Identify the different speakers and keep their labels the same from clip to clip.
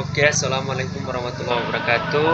Speaker 1: Oke, assalamualaikum warahmatullahi wabarakatuh.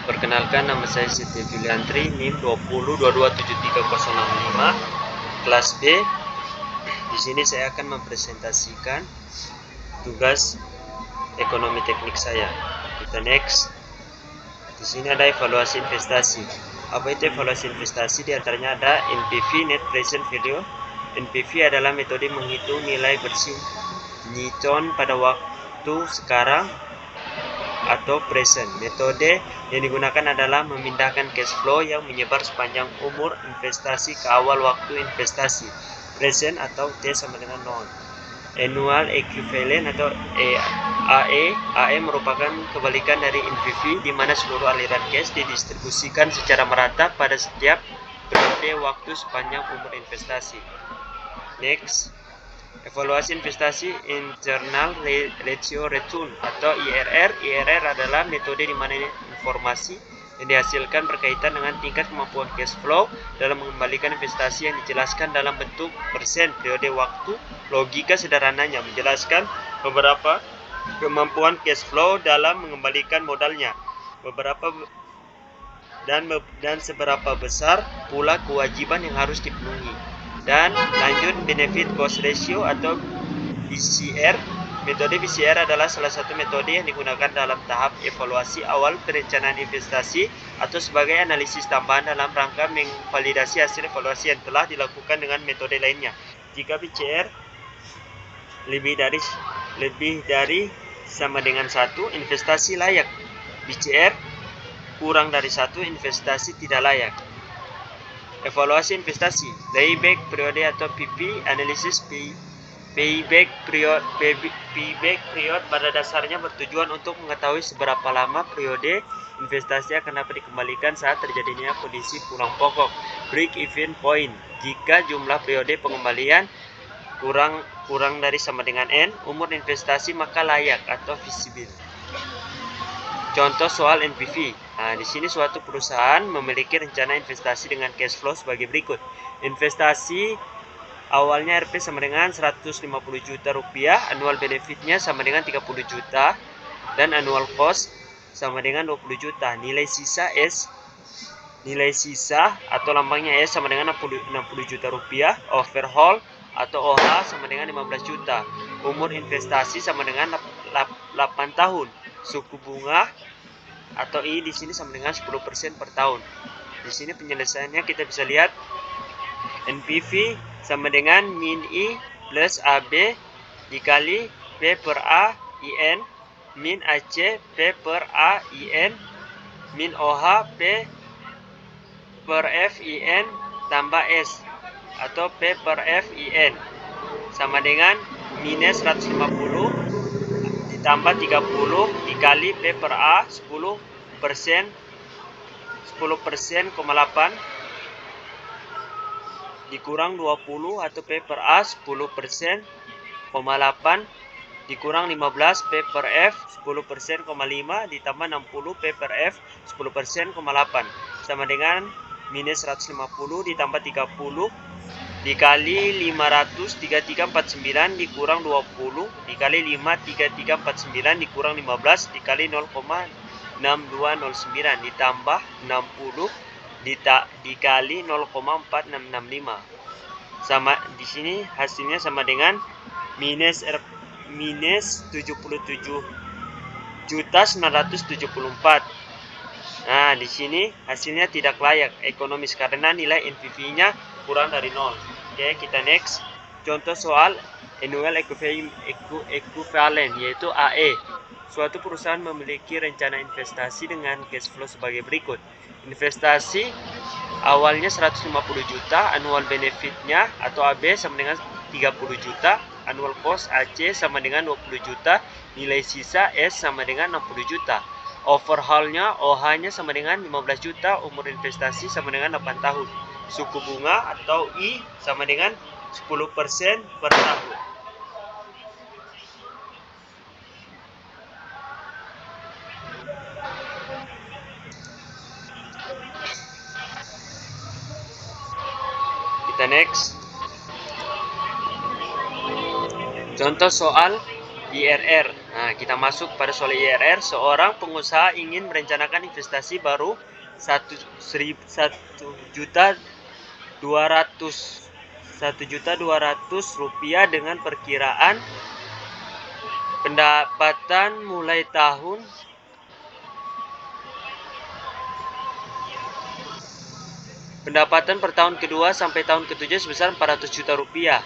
Speaker 1: Perkenalkan, nama saya Setia Juliantri, NIM 20227305, kelas B. Di sini saya akan mempresentasikan tugas ekonomi teknik saya. Kita next. Di sini ada evaluasi investasi. Apa itu evaluasi investasi? Di antaranya ada NPV, Net Present Value. NPV adalah metode menghitung nilai bersih Newton pada waktu sekarang atau present. Metode yang digunakan adalah memindahkan cash flow yang menyebar sepanjang umur investasi ke awal waktu investasi. Present atau T sama dengan 0. Annual equivalent atau AE merupakan kebalikan dari NPV, di mana seluruh aliran cash didistribusikan secara merata pada setiap periode waktu sepanjang umur investasi. Next. Evaluasi investasi Internal Ratio Return atau IRR. IRR adalah metode di mana informasi yang dihasilkan berkaitan dengan tingkat kemampuan cash flow dalam mengembalikan investasi yang dijelaskan dalam bentuk persen periode waktu. Logika sederhananya menjelaskan beberapa kemampuan cash flow dalam mengembalikan modalnya, dan seberapa besar pula kewajiban yang harus dipenuhi. Dan lanjut, benefit cost ratio atau BCR. Metode BCR adalah salah satu metode yang digunakan dalam tahap evaluasi awal perencanaan investasi atau sebagai analisis tambahan dalam rangka memvalidasi hasil evaluasi yang telah dilakukan dengan metode lainnya. Jika BCR lebih dari sama dengan 1, investasi layak. BCR kurang dari 1, investasi tidak layak. Evaluasi investasi, payback periode atau PP, analisis payback period pada dasarnya bertujuan untuk mengetahui seberapa lama periode investasi akan dapat dikembalikan saat terjadinya kondisi pulang pokok. Break even point, jika jumlah periode pengembalian kurang dari sama dengan N, umur investasi maka layak atau visible. Contoh soal NPV. Nah, di sini suatu perusahaan memiliki rencana investasi dengan cash flow sebagai berikut. Investasi awalnya RP sama dengan 150 juta rupiah, annual benefitnya sama dengan 30 juta, dan annual cost sama dengan 20 juta. Nilai sisa atau lambangnya S sama dengan 60 juta rupiah. Overhaul atau OH sama dengan 15 juta. Umur investasi sama dengan 8 tahun. Suku bunga atau I di sini sama dengan 10% per tahun. Di sini penyelesaiannya kita bisa lihat NPV sama dengan min I plus AB dikali P per A IN min AC P per A IN min OH P per F IN tambah S atau P per F IN sama dengan minus 150 ditambah 30 dikali P per A 10%, 10%,8 dikurang 20 atau P per A 10%,8 dikurang 15 P per F 10%,5 ditambah 60 P per F 10%,8 sama dengan minus 150 ditambah 30 dikali 500 3349 dikurang 20 dikali 5 3349 dikurang 15 dikali 0,6209 ditambah 60 dikali 0,4665 sama di sini hasilnya sama dengan minus 77.974. Nah, di sini hasilnya tidak layak ekonomis karena nilai NPV-nya kurang dari 0. Oke, kita next. Contoh soal annual equivalent yaitu AE. Suatu perusahaan memiliki rencana investasi dengan cash flow sebagai berikut. Investasi awalnya 150 juta, annual benefitnya atau AB sama dengan 30 juta, annual cost AC sama dengan 20 juta, nilai sisa S sama dengan 60 juta. Overhaulnya OH-nya sama dengan 15 juta, umur investasi sama dengan 8 tahun. Suku bunga atau I sama dengan 10% per tahun. Kita next. Contoh soal IRR. Nah, kita masuk pada soal IRR. Seorang pengusaha ingin merencanakan investasi baru 1.200.000 rupiah dengan perkiraan pendapatan mulai tahun per tahun kedua sampai tahun ketujuh sebesar 400 juta rupiah.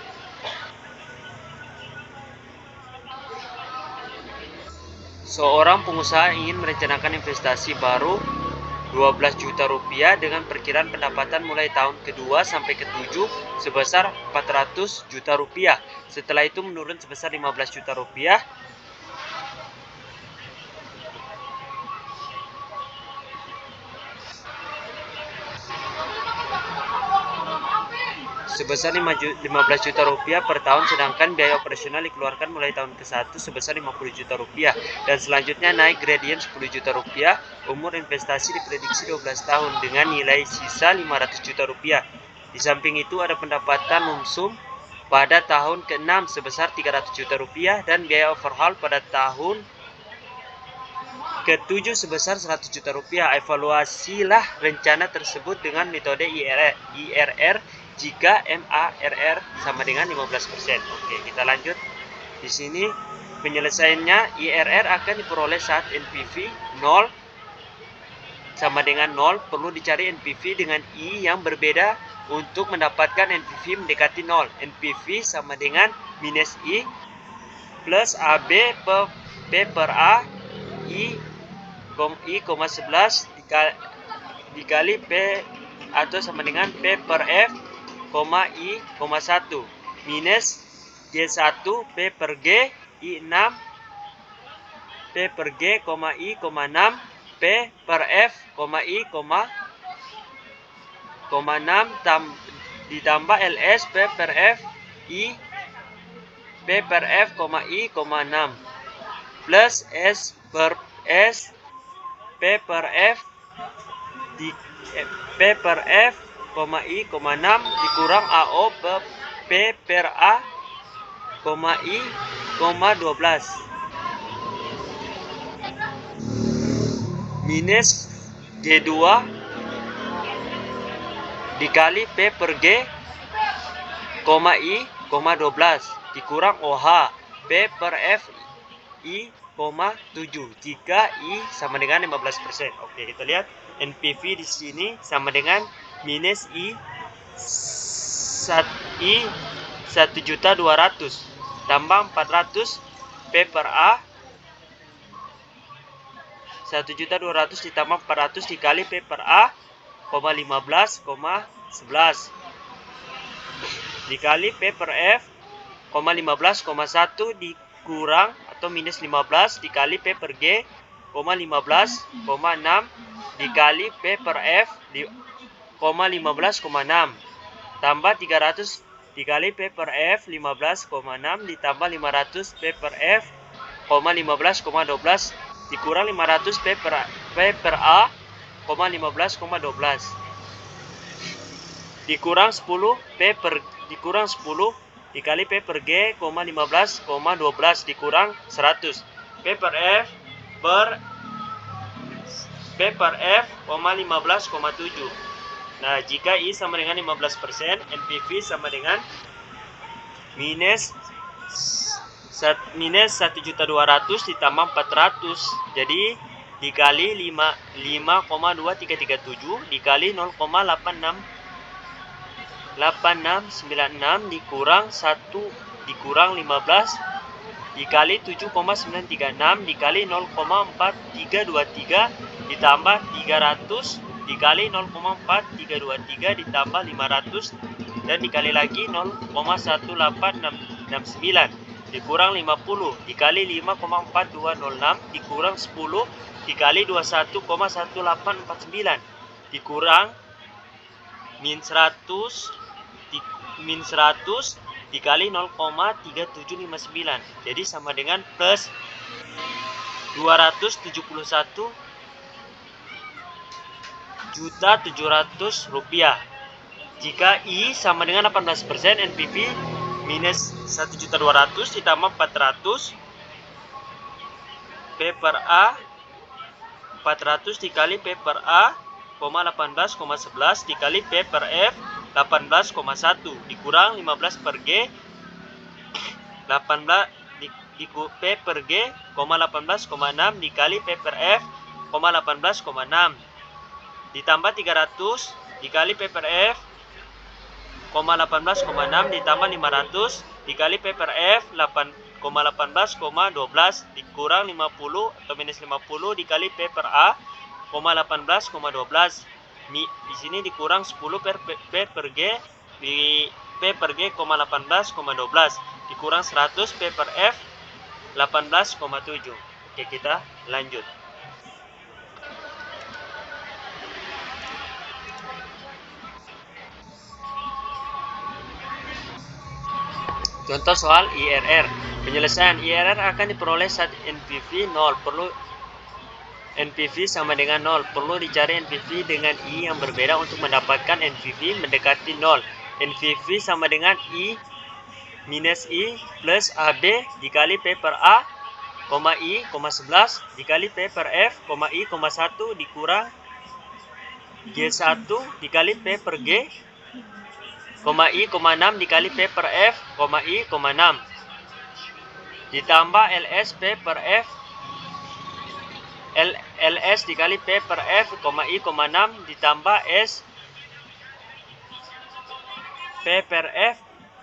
Speaker 1: Seorang pengusaha ingin merencanakan investasi baru 12 juta rupiah dengan perkiraan pendapatan mulai tahun kedua sampai ketujuh sebesar 400 juta rupiah. Setelah itu menurun sebesar 15 juta rupiah. Sebesar 15 juta rupiah per tahun, sedangkan biaya operasional dikeluarkan mulai tahun ke-1 sebesar 50 juta rupiah dan selanjutnya naik gradien 10 juta rupiah. Umur investasi diprediksi 12 tahun dengan nilai sisa 500 juta rupiah. Di samping itu ada pendapatan lumsum pada tahun ke-6 sebesar 300 juta rupiah dan biaya overhaul pada tahun ke-7 sebesar 100 juta rupiah. Evaluasilah rencana tersebut dengan metode IRR jika MARR sama dengan 15%. Oke, kita lanjut. Di sini penyelesaiannya IRR akan diperoleh saat NPV 0 sama dengan 0. Perlu dicari NPV dengan I yang berbeda untuk mendapatkan NPV mendekati 0. NPV sama dengan minus I plus AB P per A I, 11 dikali P atau sama dengan P per F, I, 1 minus G1 P per G I 6 P per G, I, 6 P per F, I, 6 ditambah LS P per F I P per F, I, 6 plus S per S P per F di P per F, I, 6 dikurang AO P per A, I, 12 minus G2 dikali P per G, I, 12 dikurang OH P per F I, 7 jika I sama dengan 15%. Oke, kita lihat NPV di sini sama dengan minus I 1.200.000 tambah 400 P per A 1.200.000 ditambah 400 dikali P per A, 15,11 dikali P per F, 15,1 dikurang atau minus 15 dikali P per G, 15,6 dikali P per F, 15,6 tambah 300 dikali P per F, 15,6 ditambah 500 P per F, 15,12 dikurang 500 P per A, 15,12 dikurang 10 P per dikurang 10 dikali P per G, 15,12 dikurang 100 P per F per F, 15,7. Nah, jika I sama dengan 15%, NPV sama dengan minus 1.200.000 ditambah 400. Jadi dikali 5,2337 dikali 0,8696 dikurang 1 dikurang 15 dikali 7,936 dikali 0,4323 ditambah 300 dikali 0,4323 ditambah 500 dan dikali lagi 0,18669 dikurang 50 dikali 5,4206 dikurang 10 dikali 21,1849 dikurang min 100 dikali 0,3759. Jadi sama dengan plus 271.700.000 rupiah. Jika I sama dengan 18%, NPV minus 1.200.000 ditambah 400 P per A 400 dikali P per A, 18,11 dikali P per F 18,1 dikurang 15 per G 18 P per G, 18,6 dikali P per F, 18,6 ditambah 300 dikali P per F, 18,6 ditambah 500 dikali P per F, 8,18,12 dikurang 50 atau minus 50 dikali P per A, 18,12. Di sini dikurang 10 per P per G, di P per G, 18,12 dikurang 100 P per F, 18,7. Oke, kita lanjut. Contoh soal IRR. Penyelesaian IRR akan diperoleh saat NPV 0. Perlu NPV sama dengan 0. Perlu dicari NPV dengan I yang berbeda untuk mendapatkan NPV mendekati 0. NPV sama dengan I minus I plus AB dikali P per A, I, 11 dikali P per F, I, 1 dikurang G1 dikali P per G, I, 6 dikali P per F, I, 6 ditambah LS P per F, LS dikali P per F, I, 6 ditambah S P per F,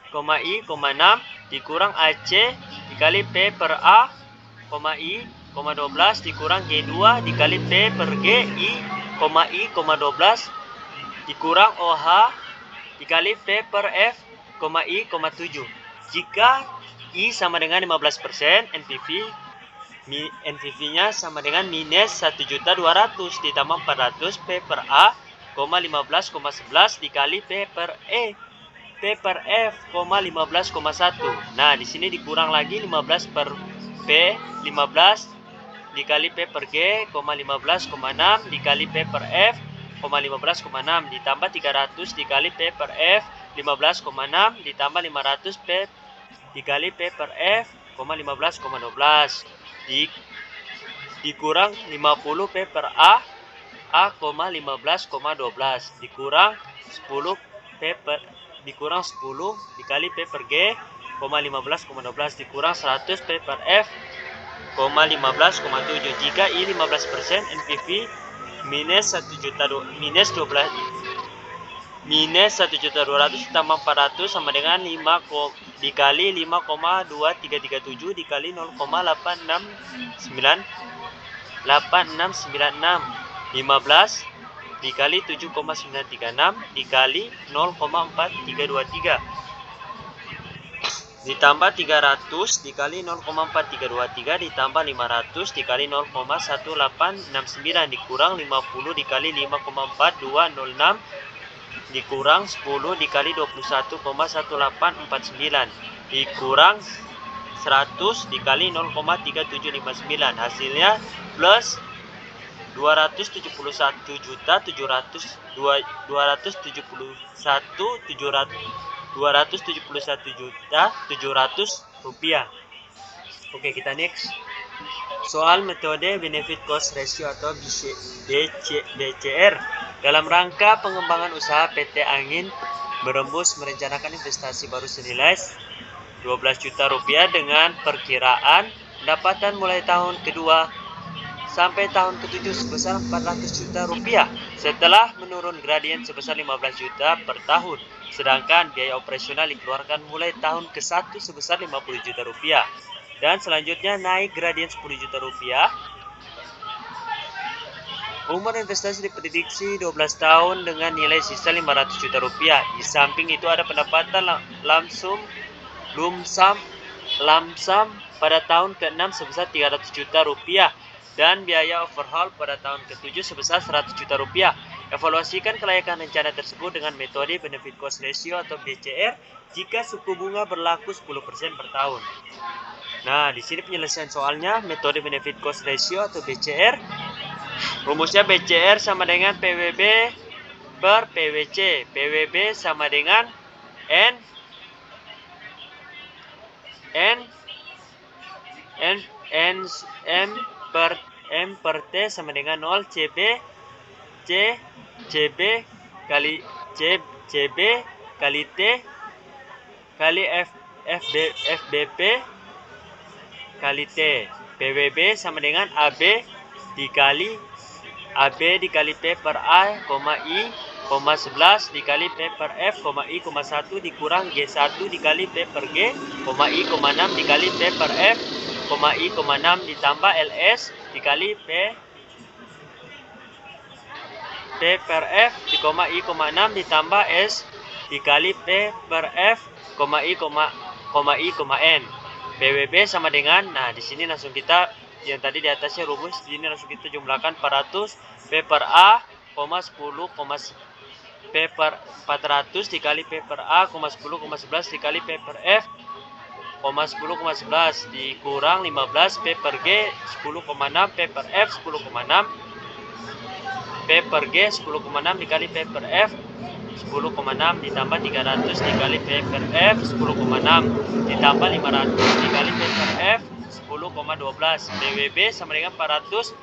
Speaker 1: I, 6 dikurang AC dikali P per A, I, 12 dikurang G2 dikali P per G, I, 12 dikurang OH dikali P per F, I, 7. Jika I sama dengan 15%, NPV-nya sama dengan minus 1.200.000 ditambah 400 P per A, 15,11 dikali P per E, P per F, 15,1. Nah, di sini dikurang lagi 15 per P, 15 dikali P per G, 15,6 dikali P per F, 15,6 ditambah 300 dikali P per F, 15,6 ditambah 500 P dikali P per F, 15,12 dikurang 50 P per A, 15,12 dikurang 10 P per dikurang 10 dikali P per G, 15,12 dikurang 100 P per F, 15,7. Jika I 15%, NPV minus 1.200 tambah 400 sama dengan 5 dikali 5,2337 dikali 0,8696 15 dikali 7,936 dikali 0,4323 ditambah 300 dikali 0,4323 ditambah 500 dikali 0,1869 dikurang 50 dikali 5,4206 dikurang 10 dikali 21,1849 dikurang 100 dikali 0,3759. Hasilnya plus 271.700 rupiah. Oke, kita next. Soal metode benefit cost ratio atau BCR. Dalam rangka pengembangan usaha, PT Angin Berembus merencanakan investasi baru senilai 12 juta rupiah dengan perkiraan pendapatan mulai tahun kedua sampai tahun ke-7 sebesar 400 juta rupiah setelah menurun gradien sebesar 15 juta per tahun. Sedangkan biaya operasional dikeluarkan mulai tahun ke-1 sebesar 50 juta rupiah. Dan selanjutnya naik gradien 10 juta rupiah. Umur investasi diprediksi 12 tahun dengan nilai sisa 500 juta rupiah. Di samping itu ada pendapatan lamsam pada tahun ke-6 sebesar 300 juta rupiah dan biaya overhaul pada tahun ke-7 sebesar 100 juta rupiah. Evaluasikan kelayakan rencana tersebut dengan metode benefit cost ratio atau BCR jika suku bunga berlaku 10% per tahun. Nah, di sini penyelesaian soalnya metode benefit cost ratio atau BCR. Rumusnya BCR sama dengan PWB per PWC. PWB sama dengan per T sama dengan 0 CB kali CB kali T kali FBP kali T. PWB sama dengan AB dikali P per A, I, 11 dikali P per F, I, 1 dikurang G1 dikali P per G, I, 6 dikali P per F, I, 6 ditambah LS dikali P per F, I, 6 ditambah S dikali P per F, I, N. PWB sama dengan, nah di sini langsung kita yang tadi di atasnya rumus, di sini langsung kita jumlahkan 400 P per A, 10, P per 400 dikali P per A, 10, 11 dikali P per F, 10, 11 dikurang 15 P per G, 10,6 P per F, 10,6 P per G, 10,6 dikali P per F, 10,6 ditambah 300 dikali P per F, 10,6 ditambah 500 dikali P per F, 10,12. PWB sama dengan 400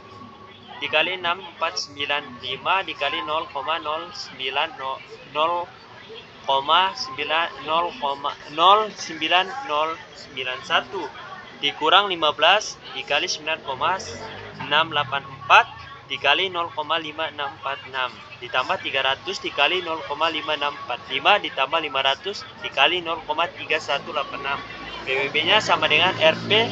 Speaker 1: dikali 6, 495 dikali 0,09091 dikurang 15 dikali 9,684 dikali 0,5646 ditambah 300 dikali 0,5645 ditambah 500 dikali 0,3186. PWB nya sama dengan RP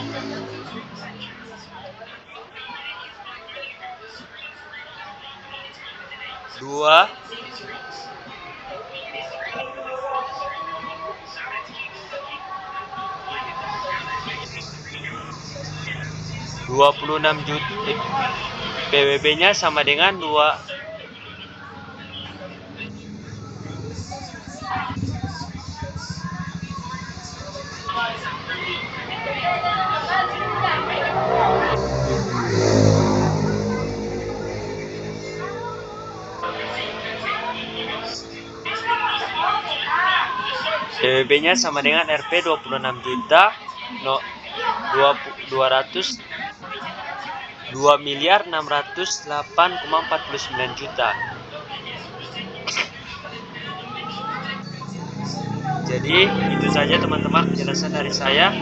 Speaker 1: 26 juta. PWB nya sama dengan 2. PWB-nya sama dengan RP 26 juta 2 miliar 608,49 juta. Jadi itu saja teman-teman penjelasan dari saya.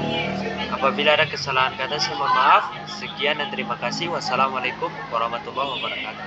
Speaker 1: Apabila ada kesalahan kata saya mohon maaf. Sekian dan terima kasih. Wassalamualaikum warahmatullahi wabarakatuh.